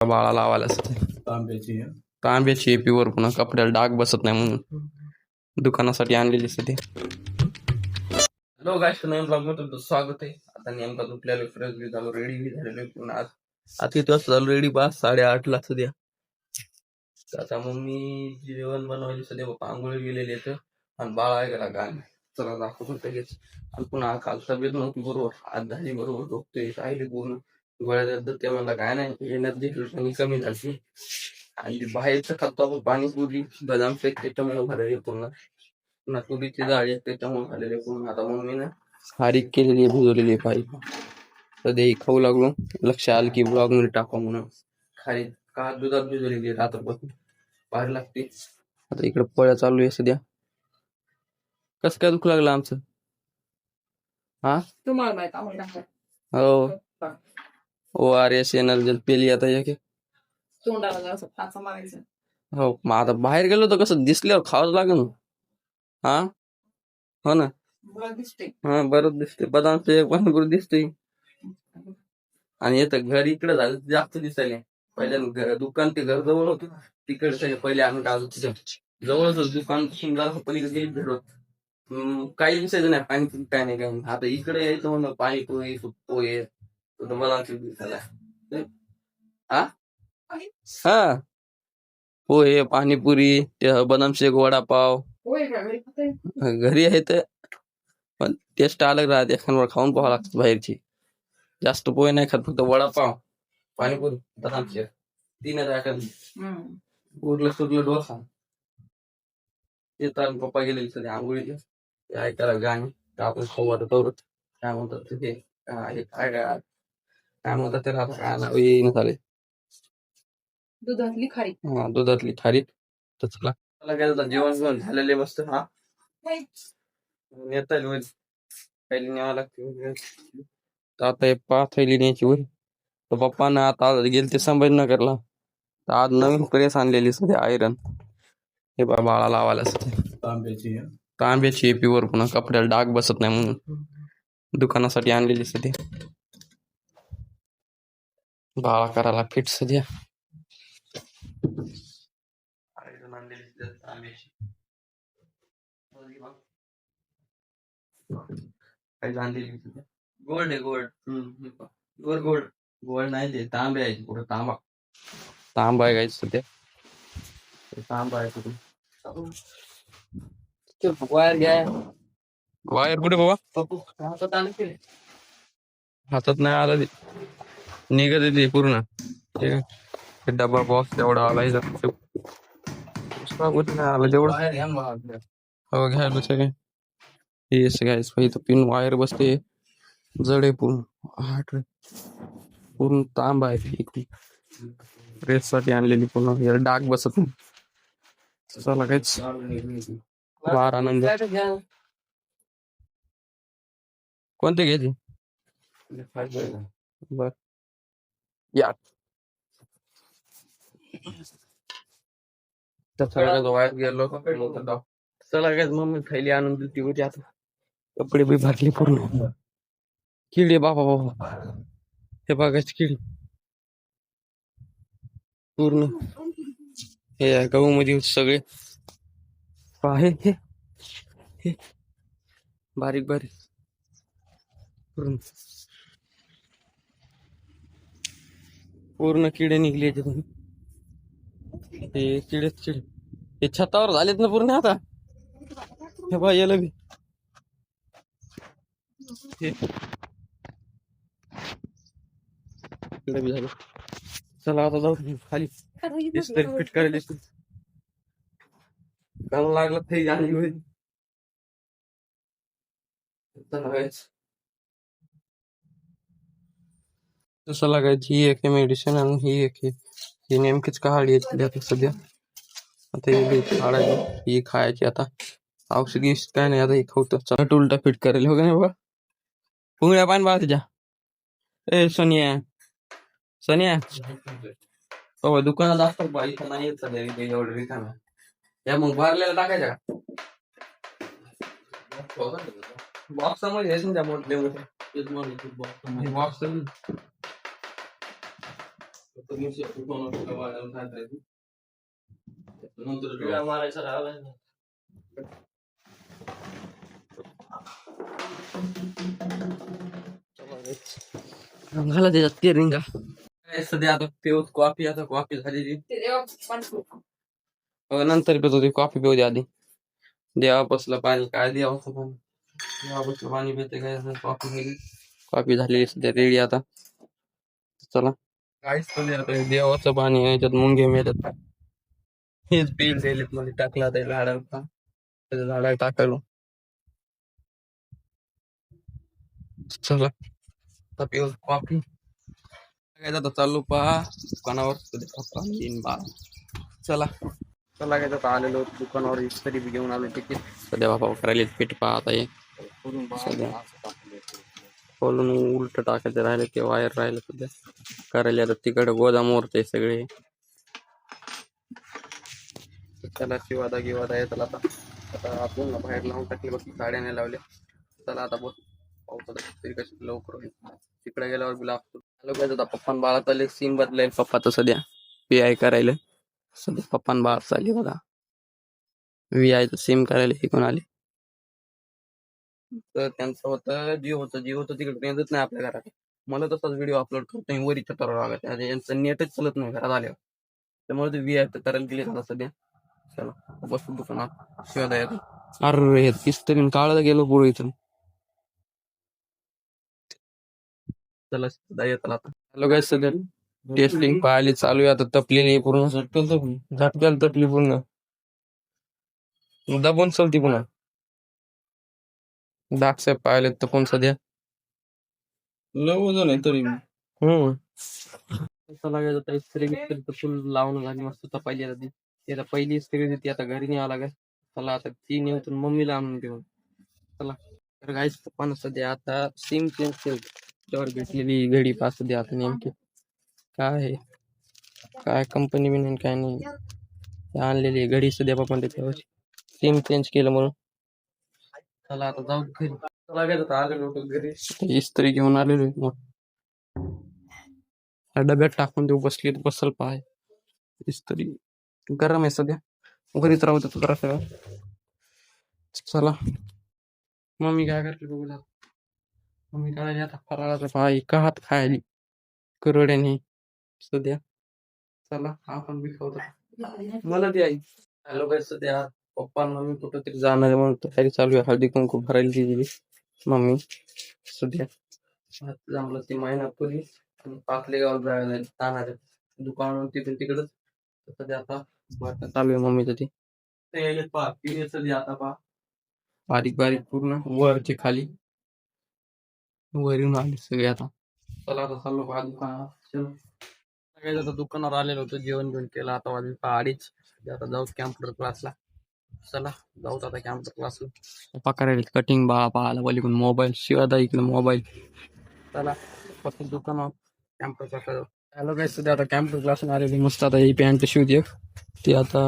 बाळा लावायला तांब्याची तांब्याची एपीवर पुन्हा कपड्याला डाग बसत नाही म्हणून दुकानासाठी आणलेली असते. हॅलो गाइस, नवीन ब्लॉग मध्ये तुमचं स्वागत आहे. आता नेमका झोपलेलो, फ्रेश बी झालो, रेडी बी झालेलो पुन्हा आज किती वाजता झालो रेडी? 8:30 सध्या. आता मम्मी जेवण बनवायला सध्या पप्पा आंघोळी गेलेले आहेत आणि बाळा गेला गाणे. चला दाखवतो लगेच. आणि पुन्हा काल तब्येत नव्हती बरोबर, आज झाली बरोबर, डोकते राहिले पूर्ण गोळ्या ते म्हणला काय नाही, येण्यात देखील कमी झाली. आणि बाहेरचं खातो आपण पाणीपुरी, बदाम शेक त्याच्यामुळे भरले पूर्ण. पुन्हा तुरीची डाळ त्याच्यामुळे झालेले पूर्ण. आता मम्मीनं खारीक केलेली आहे, भिजवलेली आहे पाहिजे. सध्या खाऊ लागलो, लक्ष आलं की ब्लॉग मध्ये टाका म्हणून. खारीक का दुधात भिजवलेली आहे रात्रपासून, भारी लागते. आता इकडे पोळ्या चालू आहे सध्या. कसं काय दुखू लागलं आमचं? हा तुम्हाला माहित आम्हाला हो, ORS एनर्जी पेली आता एक. तोंडाला जरासं फाचा मारायचा. हो, मग आता बाहेर गेलो तर कसं दिसल्यावर खावंच लागेल ना. हा हो ना. बरं दिसते. हा बरंच दिसते, बदामचं एक पाणीपुरी दिसते. आणि येतं घर इकडे झालं जास्त दिसायला. पहिल्या दुकान ते घर जवळ होतं, तिकडे पहिले आम्ही टाळतो तिथं जवळच दुकान सुंदर पलीकडे भेटत. काही दिसायचं नाही पाणीपुरी, काय नाही काय नाही. आता इकडे यायचं म्हणून पाणीपुरी पोहे मला दिसायला. हा हा पोहे, पाणीपुरी, ते बदाम शेक, वडापाव होय का घरी खाते? घरी आहे तर पण टेस्ट अलग राहते. एखाद्यावर खाऊन पाहावं लागतं बाहेरची. जास्त पोहे नाही खात, फक्त वडापाव, पाणीपुरी, बदाम शेक, 3च आयटम. उरलं सुरलं डोसा. ते तर पप्पा गेलेले सध्या आंघोळीला, ते ऐकायला गाणी. तर आपण खाऊ आता तवरच. काय म्हणतात ते काय म्हणतात ते आता काय नाव येईन झाले. दुधातली खारी. हा, दुधातली खारीक. तर चला काय जेवण घेऊन झालेले मस्त. हा नेता येईल पहिली न्यावं लागते. तर आता हे 5 थैली न्यायची वर. तर पप्पानं आता गेले ते संभाजीनगरला, तर आज नवीन प्रेस आणलेली सध्या आयरन. हे बाळा लावायला तांब्याची एपीवर पुन्हा कपड्याला डाग बसत नाही म्हणून दुकानासाठी आणलेली सध्या. बाळा करायला फिट सध्या. आयरन आणलेली तांब्याची. काही आणलेली सध्या. गोल्ड आहे गोल्ड. गोल्ड गोल्ड नाही, ते तांबे आहे, पुढे तांबा आहे गायचं सध्या. तांबा आहे कुठे वायर घ्या. वायर कुठे बाबा? हातात नाही आला, ते निघत येते पूर्ण. ते डबा बॉक्स तेवढा आला कुठे नाही आला तेवढं. हो घ्यायला सगळे येस गायस. इथं पिन वायर बसते, जड आहे पूर्ण. पूर्ण तांबा आहे, प्रेस साठी आणलेली पूर्ण. याला डाग बसत नाही. चला काहीच वार आनंद. कोणते घ्यायचे? बर या वायर गेलो. चला काय मम्मी थैली आणून दिली होती. आता कपडे बी भरले पूर्ण. किडे बाबा बाबा, हे बघायची किडी पूर्ण. हे गहू मध्ये सगळे आहे, हे बारीक बारीक पूर्ण पूर्ण किडे निघले याच्यातून. हे किडेच किडे, हे छतावर झालेत ना पूर्ण. आता हे बा याला बी किडे बी झाले. चला आता जाऊ खाली, इस्त्री फिट करायला. त्याला लागलं ते आणली होती. तसं लागायची ही एक मेडिसिन आणि ही एक ही नेमकीच काढली आता सध्या. आता ही काढायची, ही खायची. आता औषधी काय नाही, आता ही खाऊ. चला उलटा फिट करेल हो का नाही बाबा. पुंगळ्या पाणी बा तुझ्या. ए सोनिया सोनिया बाबा, दुकानात असतात बा, इथं नाही येत सध्या एवढं रिकाम्या. या मग भरलेला टाकायच्या बॉक्समध्ये मोठे बॉक्स. नंतर मारायचं राहिलं ना. रंगाला त्याच्यात ते रिंगा सध्या आता पिऊ कॉफी, आता कॉफी झालेली. ते देवा पण नंतर पितो ती कॉफी पिऊ दे आधी. देवा बसलं पाणी, काय देवाचं पाणी, देवा बसलं पाणी पिते काय, कॉफी झाली. कॉफी झालेली सध्या रेडी आता. चला काहीच आता देवाचं पाणी आहे, याच्यात मुंगे मेल्यात. हेच बिल दिलेत मध्ये टाकला त्या झाडाला, त्याच्या झाडाला टाकायला. चला आता पिऊ कॉफी. काय आता चालू पहा दुकानावर, पप्पा तीन बा. चला चला काय आता आलेलो दुकानावर, इस्त्री बी घेऊन आलो तिकीट. सध्या बाबा करायला पीठ पहा आता हे सध्या खोलून उलट टाकायचं राहिलं ते वायर राहिलं सध्या करायला. आता तिकडे गोदामावरते सगळे. त्याला शिवादा गिवादा येतात आता. आता आपण बाहेर लावून टाकले बघ, गाड्या नाही लावल्या. चला आता बस पावसात तरी कशी लवकर होईल. तिकडे गेल्यावर बी लागतो. लोक आता पप्पा बाळा चालले, सीन बदलाईल पप्पा तर सध्या PI करायला. सध्या पप्पा बाळा चालली बघा, VI सिम करायला शिकून आले. तर त्यांचं होतं जिओचं तिकडे रेंजच नाही आपल्या घरात. मला तसाच व्हिडिओ अपलोड करतो वरी छतावर लागत, यांचं नेटच चालत नाही घरात आल्यावर. त्यामुळे ते VI करायला गेले आता सध्या. चला बसू दुकानात शिवाय येतो. अरे हे किस्तरीन काळाला गेलो पुढे इथून. चला सुद्धा येतात आता. हॅलो काय सध्या टेस्टिंग पाहिली चालू आहे आता. तपलेली पूर्ण झटक्याला तपली पूर्ण, दाबून चलती पुन्हा. डाक साहेब पाहिले तर कोण सध्या लवजन आहे तरी. तसं लागायचं आता. इस्त्री तर फुल लावून झाली मस्त तपायली आता. ती आता पहिली इस्त्री होती, ती आता घरी न्यावं लागेल. चला आता ती नेऊन मम्मीला आणून देऊ. चला तर गाईस पप्पानं सध्या आता सिम चेंज केलं. त्यावर भेटलेली घडी पास सध्या आता नेमकी काय आहे, काय कंपनी बी काय नाही आणलेली घडी सध्या पप्पाने त्यावर सिम चेंज केलं म्हणून. चला आता जाऊ घरी. चला गेलं आलेलो घरी, इस्त्री घेऊन आलेलो. डब्यात टाकून देऊ, बसली तर बसल पाय. इस्त्री गरम आहे सध्या, घरीच राहू देतो जरा सगळं. चला मम्मी काय करते बघूया. मम्मी काय आता फराळाचं पाय का हात खायली करड्याने सध्या. चला आपण बी खाऊ. मला ती आई हॅलो काय सध्या पप्पा मम्मी कुठं तरी जाणार आहे म्हणून तयारी चालू आहे. हळदी कुंकू भरायला दिली मम्मी सध्या. जमलं ती महिनापुरी पाचले गाव जायला जाणार दुकान तिथून तिकडच. सध्या आता चालू आहे मम्मीचं ती सध्या. आता पहा बारीक बारीक पूर्ण वरचे खाली वरून आले सगळे आता. चला आता चाललो पहा दुकानात. आता दुकानावर आलेलो होतो, जेवण घेऊन केलं. आता वाजले 5:30. आता जाऊ कॅम्प्युटर क्लासला. चला जाऊ आता कॅम्प्युटर क्लासला. पप्पा करायला कटिंग पाहायला बोली पण मोबाईल शिवाय इकडे मोबाईल. चला फक्त दुकानावर कॅम्प्युटर क्लासला. हॅलो काय सध्या आता कॅम्प्युटर क्लासला आलेली मस्त. आता ही पॅन्ट शिवते ती आता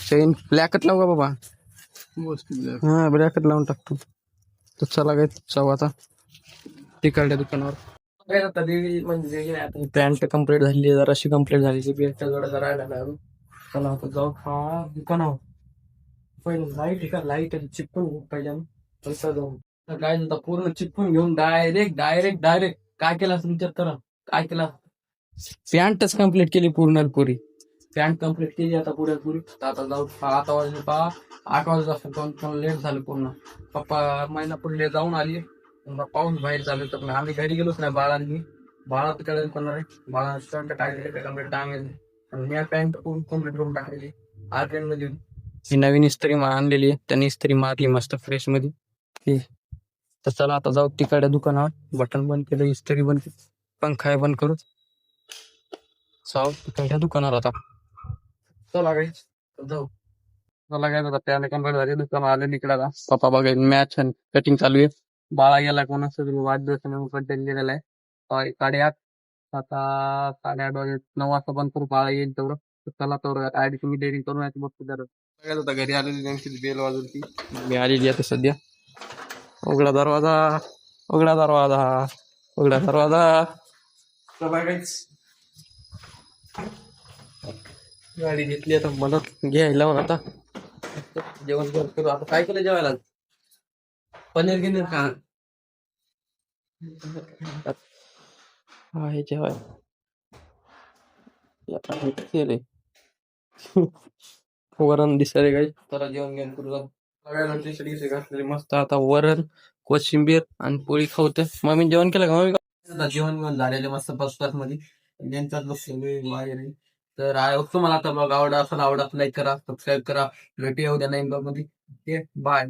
चेन ब्लॅकच लावू का बाबा. हा ब्लॅकच लावून टाकतो. तर चला काय जाऊ आता तिकडल्या दुकानावर. आता म्हणजे पॅन्ट कम्प्लीट झाली, जराशी कम्प्लीट झाली. बेल्टच्या जोड्या राहिला. चला आता जाऊ हा दुकानावर. पहिले लाईट का लाईट चिपकून घेऊ पहिल्या जाऊन. काय आता पूर्ण चिपकून घेऊन डायरेक्ट काय केलं असं विचार करा. काय केला पॅन्टच कम्प्लीट केली पूर्ण पुरी. पॅन्ट कम्प्लीट केली आता पुरी. आता जाऊ 8 वाजले 8 वाजता असेल, लेट झालं पूर्ण. पप्पा महिना पुढे जाऊन आली. पाऊस बाहेर चालू तर आम्ही घरी गेलोच नाही. बाळा तिकडे करणार आहे. बाळा शर्ट टाकले कम्प्लीट टांगले. मी पॅन्ट कम्प्लीट करून टाकलेली आर्यन मध्ये. ही नवीन इस्त्री आणलेली आहे, त्यांनी इस्त्री मारली मस्त फ्रेश मध्ये. तर चला आता जाऊ तिकडे दुकानावर. बटन बंद केलं, इस्त्री बंद केली, पंखा बंद करू. जाऊ तिकडच्या दुकानावर आता. चला काही जाऊ. चला काय आता त्याने कम्प्लीट झाली. दुकान आले इकडे. पप्पा बघायला मॅच आणि कटिंग चालू आहे. बाळा गेला कोणाचं वाढदिवसाने बड्डे दिलेला आहे 8:30. आता 8:30 वाजे 9 वाजता बंद करू. बाळा येईल तेवढं. चला तर आयडी तुम्ही डेअरिंग करून यायची बघतो जरा. आता घरी आलेली नेमकीच बेल वाजवली. मी आलेली आता सध्या. उघडा दरवाजा उघडा दरवाजा उघडा दरवाजा. गाडी घेतली आता मदत घ्यायला म्हणून आता जेवण करू. आता काय केलं जेवायला? पनीर गिनीर का? हा हे जेवाय केले. वरण दिसले काही तर जेवण घेऊन करू जाऊ. सगळ्यांना टी-शर्ट घातलेली मस्त. आता वरण कोशिंबीर आणि पोळी खावते. मम्मी जेवण केलं का? मम्मी आता जेवण घेऊन झालेले मस्त फर्स्ट क्लास मध्ये त्यांच्यात बसलेले वगैरे. तर तुम्हाला आता ब्लॉग आवडला असेल, आवडत लाईक करा, सबस्क्राईब करा. भेटूया उद्या नवीन ब्लॉग मध्ये. बाय.